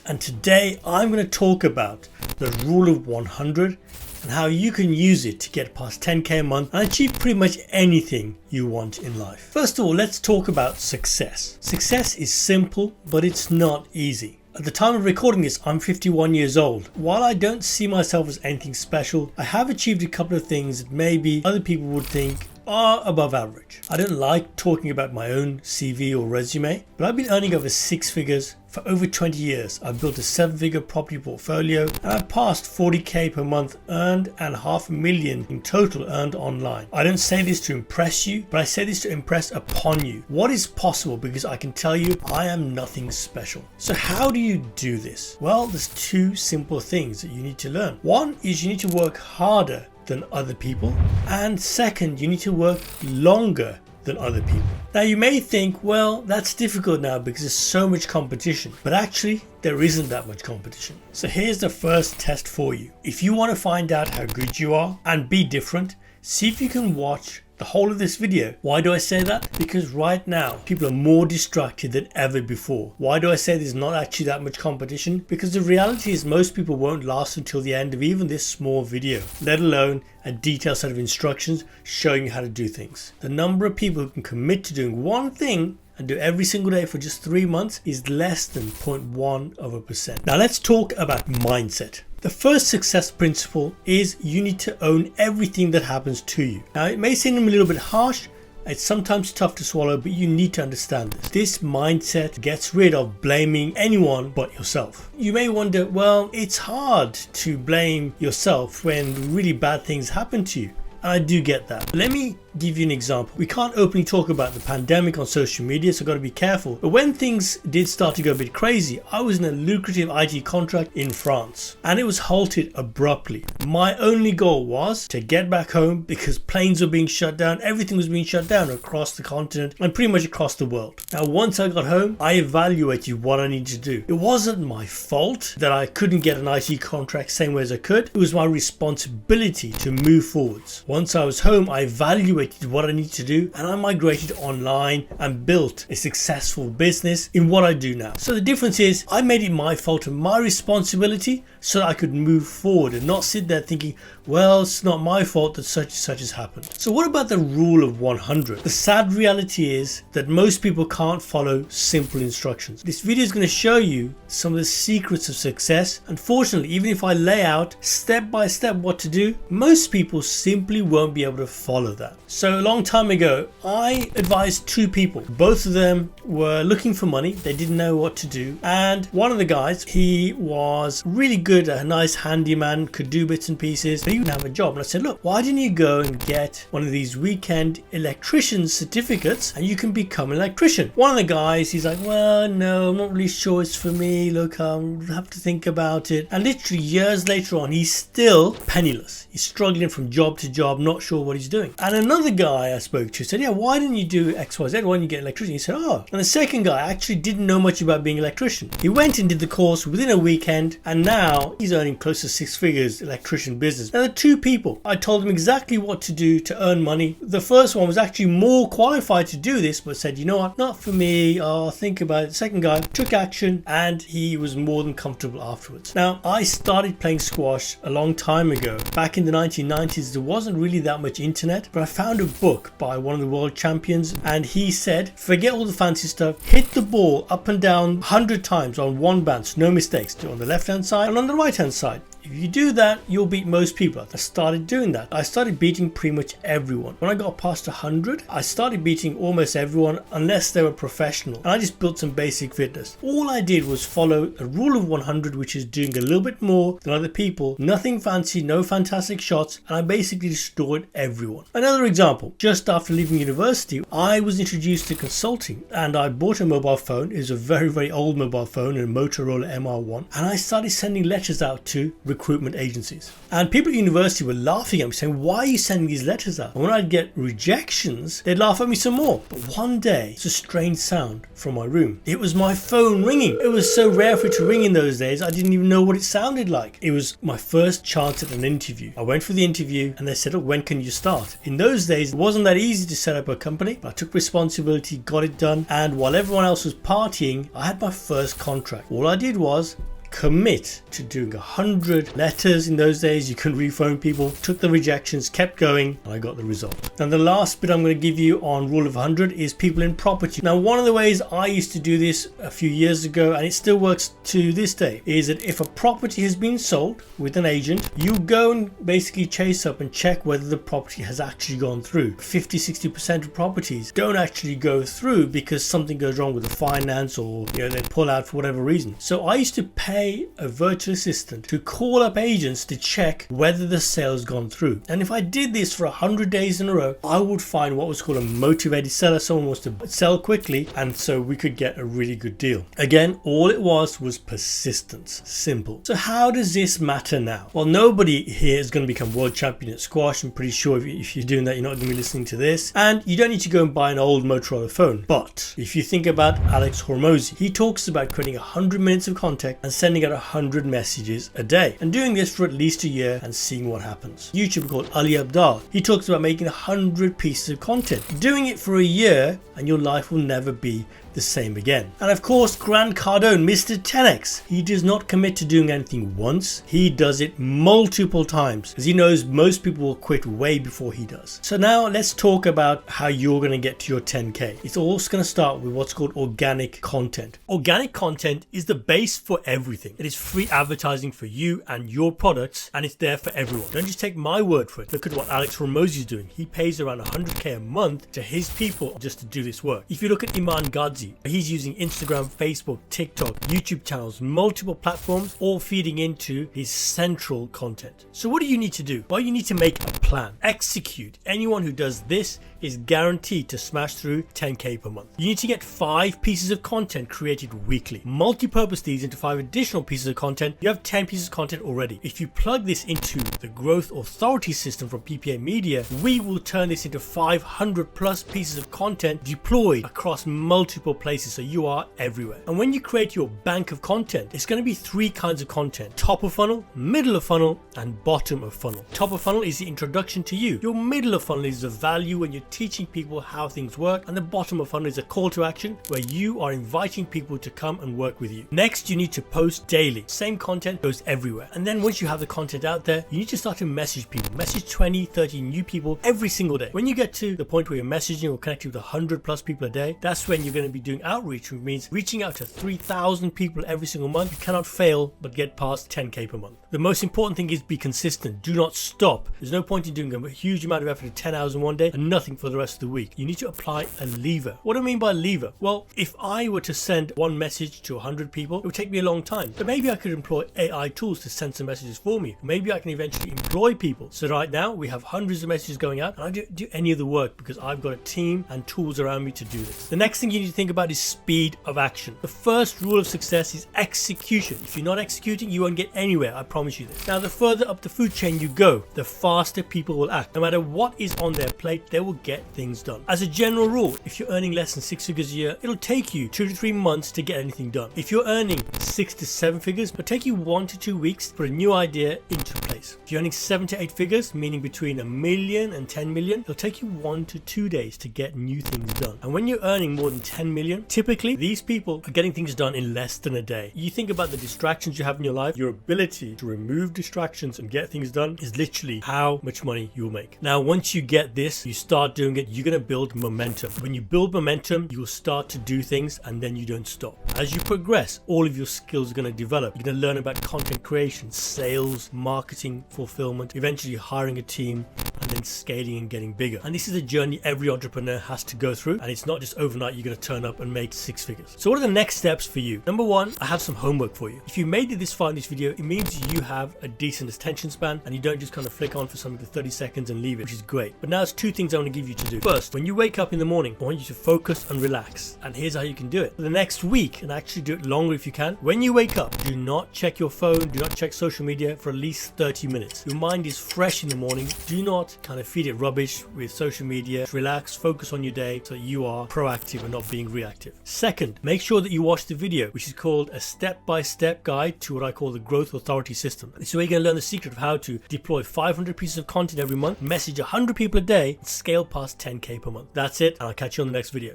and today I'm going to talk about the rule of 100 and how you can use it to get past 10k a month and achieve pretty much anything you want in life. First of all, let's talk about success. Success is simple, but it's not easy. At the time of recording this, I'm 51 years old. While I don't see myself as anything special, I have achieved a couple of things that maybe other people would think are above average. I don't like talking about my own CV or resume, but I've been earning over 6 figures for over 20 years. I've built a 7-figure property portfolio and I've passed 40k per month earned and $500,000 in total earned online. I don't say this to impress you, but I say this to impress upon you what is possible, because I can tell you I am nothing special. So how do you do this? Well, there's 2 simple things that you need to learn. One is you need to work harder than other people, and second, you need to work longer than other people. Now you may think, well, that's difficult now because there's so much competition, but actually there isn't that much competition. So here's the first test for you. If you want to find out how good you are and be different, see if you can watch the whole of this video. Why do I say that? Because right now people are more distracted than ever before. Why do I say there's not actually that much competition? Because the reality is most people won't last until the end of even this small video, let alone a detailed set of instructions showing you how to do things. The number of people who can commit to doing one thing and do every single day for just 3 months is less than 0.1%. Now let's talk about mindset. The first success principle is you need to own everything that happens to you. Now it may seem a little bit harsh, it's sometimes tough to swallow, but you need to understand this. This mindset gets rid of blaming anyone but yourself. You may wonder, well, it's hard to blame yourself when really bad things happen to you. And I do get that. Let me give you an example. We can't openly talk about the pandemic on social media, so I've got to be careful. But when things did start to go a bit crazy, I was in a lucrative IT contract in France and it was halted abruptly. My only goal was to get back home because planes were being shut down, everything was being shut down across the continent and pretty much across the world. Now once I got home, I evaluated what I needed to do. It wasn't my fault that I couldn't get an IT contract same way as I could. It was my responsibility to move forwards. Once I was home, I evaluated what I needed to do and I migrated online and built a successful business in what I do now. So the difference is I made it my fault and my responsibility so that I could move forward and not sit there thinking, well, it's not my fault that such and such has happened. So what about the rule of 100? The sad reality is that most people can't follow simple instructions. This video is going to show you some of the secrets of success. Unfortunately, even if I lay out step by step what to do, most people simply won't be able to follow that. So a long time ago, I advised 2 people. Both of them were looking for money. They didn't know what to do. And one of the guys, he was really good, a nice handyman, could do bits and pieces, but he didn't have a job. And I said, look, why didn't you go and get one of these weekend electrician certificates and you can become an electrician? One of the guys, he's like, well, no, I'm not really sure it's for me. Look, I'll have to think about it. And literally years later on, he's still penniless. He's struggling from job to job, not sure what he's doing. And another guy I spoke to said, yeah, why didn't you do XYZ? Why didn't you get an electrician? He said, oh. And the second guy actually didn't know much about being an electrician. He went and did the course within a weekend and now he's earning close to 6 figures electrician business. Now there are 2 people. I told them exactly what to do to earn money. The first one was actually more qualified to do this, but said, you know what, not for me, I'll think about it. The second guy took action and he was more than comfortable afterwards. Now I started playing squash a long time ago. Back in the 1990s, there wasn't really that much internet, but I found a book by one of the world champions and he said, forget all the fancy stuff, hit the ball up and down 100 times on one bounce, no mistakes, do it on the left hand side and on the right hand side. If you do that, you'll beat most people. I started doing that. I started beating pretty much everyone. When I got past 100, I started beating almost everyone unless they were professional. And I just built some basic fitness. All I did was follow a rule of 100, which is doing a little bit more than other people. Nothing fancy, no fantastic shots. And I basically destroyed everyone. Another example, just after leaving university, I was introduced to consulting and I bought a mobile phone. It was a very, very old mobile phone, a Motorola MR1. And I started sending letters out to recruitment agencies. And people at university were laughing at me saying, why are you sending these letters out? And when I'd get rejections, they'd laugh at me some more. But one day, it's a strange sound from my room. It was my phone ringing. It was so rare for it to ring in those days, I didn't even know what it sounded like. It was my first chance at an interview. I went for the interview and they said, oh, when can you start? In those days, it wasn't that easy to set up a company, but I took responsibility, got it done. And while everyone else was partying, I had my first contract. All I did was commit to doing 100 letters in those days. You couldn't refone people, took the rejections, kept going, and I got the result. And the last bit I'm going to give you on rule of 100 is people in property. Now, one of the ways I used to do this a few years ago, and it still works to this day, is that if a property has been sold with an agent, you go and basically chase up and check whether the property has actually gone through. 50-60% of properties don't actually go through because something goes wrong with the finance, or they pull out for whatever reason. So I used to pay a virtual assistant to call up agents to check whether the sale's gone through. And if I did this for 100 days in a row, I would find what was called a motivated seller. Someone wants to sell quickly, and so we could get a really good deal. Again, all it was persistence. Simple. So how does this matter now? Well, nobody here is going to become world champion at squash. I'm pretty sure if you're doing that, you're not going to be listening to this. And you don't need to go and buy an old Motorola phone. But if you think about Alex Hormozi, he talks about creating 100 minutes of content and sending out 100 messages a day, and doing this for at least a year and seeing what happens. YouTuber called Ali Abdaal, he talks about making 100 pieces of content, doing it for a year, and your life will never be the same again. And of course, Grant Cardone, Mr. 10x, he does not commit to doing anything once. He does it multiple times because he knows most people will quit way before he does. So now let's talk about how you're going to get to your 10K. It's all going to start with what's called organic content. Organic content is the base for everything. It is free advertising for you and your products, and it's there for everyone. Don't just take my word for it. Look at what Alex Hormozi is doing. He pays around 100K a month to his people just to do this work. If you look at Iman Gadzhi, he's using Instagram, Facebook, TikTok, YouTube channels, multiple platforms, all feeding into his central content. So what do you need to do? Well, you need to make a plan. Execute. Anyone who does this is guaranteed to smash through 10K per month. You need to get 5 pieces of content created weekly. Multi-purpose these into 5 additional pieces of content. You have 10 pieces of content already. If you plug this into the growth authority system from PPA Media, we will turn this into 500 plus pieces of content deployed across multiple places, so you are everywhere. And when you create your bank of content, it's going to be 3 kinds of content: top of funnel, middle of funnel, and bottom of funnel. Top of funnel is the introduction to you. Your middle of funnel is the value when you're teaching people how things work, and the bottom of funnel is a call to action where you are inviting people to come and work with you. Next, you need to post daily. Same content goes everywhere. And then once you have the content out there, you need to start to message people. Message 20, 30 new people every single day. When you get to the point where you're messaging or connecting with 100 plus people a day, that's when you're going to be doing outreach, which means reaching out to 3,000 people every single month. You cannot fail but get past 10K per month. The most important thing is be consistent. Do not stop. There's no point in doing a huge amount of effort in 10 hours in one day and nothing for the rest of the week. You need to apply a lever. What do I mean by lever? Well, if I were to send one message to 100 people, it would take me a long time. But maybe I could employ AI tools to send some messages for me. Maybe I can eventually employ people. So right now we have hundreds of messages going out, and I don't do any of the work because I've got a team and tools around me to do this. The next thing you need to think about is speed of action. The first rule of success is execution. If you're not executing, you won't get anywhere. I promise you this. Now, the further up the food chain you go, the faster people will act. No matter what is on their plate, they will get things done. As a general rule, if you're earning less than 6 figures a year, it'll take you 2 to 3 months to get anything done. If you're earning 6 to 7 figures, it'll take you 1 to 2 weeks to put a new idea into place. If you're earning 7 to 8 figures, meaning between $1 million and 10 million, it'll take you 1 to 2 days to get new things done. And when you're earning more than 10 million, typically these people are getting things done in less than a day. You think about the distractions you have in your life, your ability to remove distractions and get things done is literally how much money you'll make. Now, once you get this, you start doing it, you're going to build momentum. When you build momentum, you will start to do things and then you don't stop. As you progress, all of your skills are going to develop. You're going to learn about content creation, sales, marketing, fulfillment, eventually hiring a team, and then scaling and getting bigger. And this is a journey every entrepreneur has to go through, and it's not just overnight you're going to turn up and make 6 figures. So what are the next steps for you? Number 1, I have some homework for you. If you made it this far in this video, it means you have a decent attention span and you don't just kind of flick on for something for 30 seconds and leave it, which is great. But now there's 2 things I want to give you to do. First, when you wake up in the morning, I want you to focus and relax. And here's how you can do it. For the next week, and actually do it longer if you can, when you wake up, do not check your phone, do not check social media for at least 30 minutes. Your mind is fresh in the morning. Do not kind of feed it rubbish with social media. Relax, focus on your day so that you are proactive and not being reactive. Second, make sure that you watch the video, which is called a step-by-step guide to what I call the growth authority system. This is where you're going to learn the secret of how to deploy 500 pieces of content every month, message 100 people a day, and scale past 10K per month. That's it, and I'll catch you on the next video.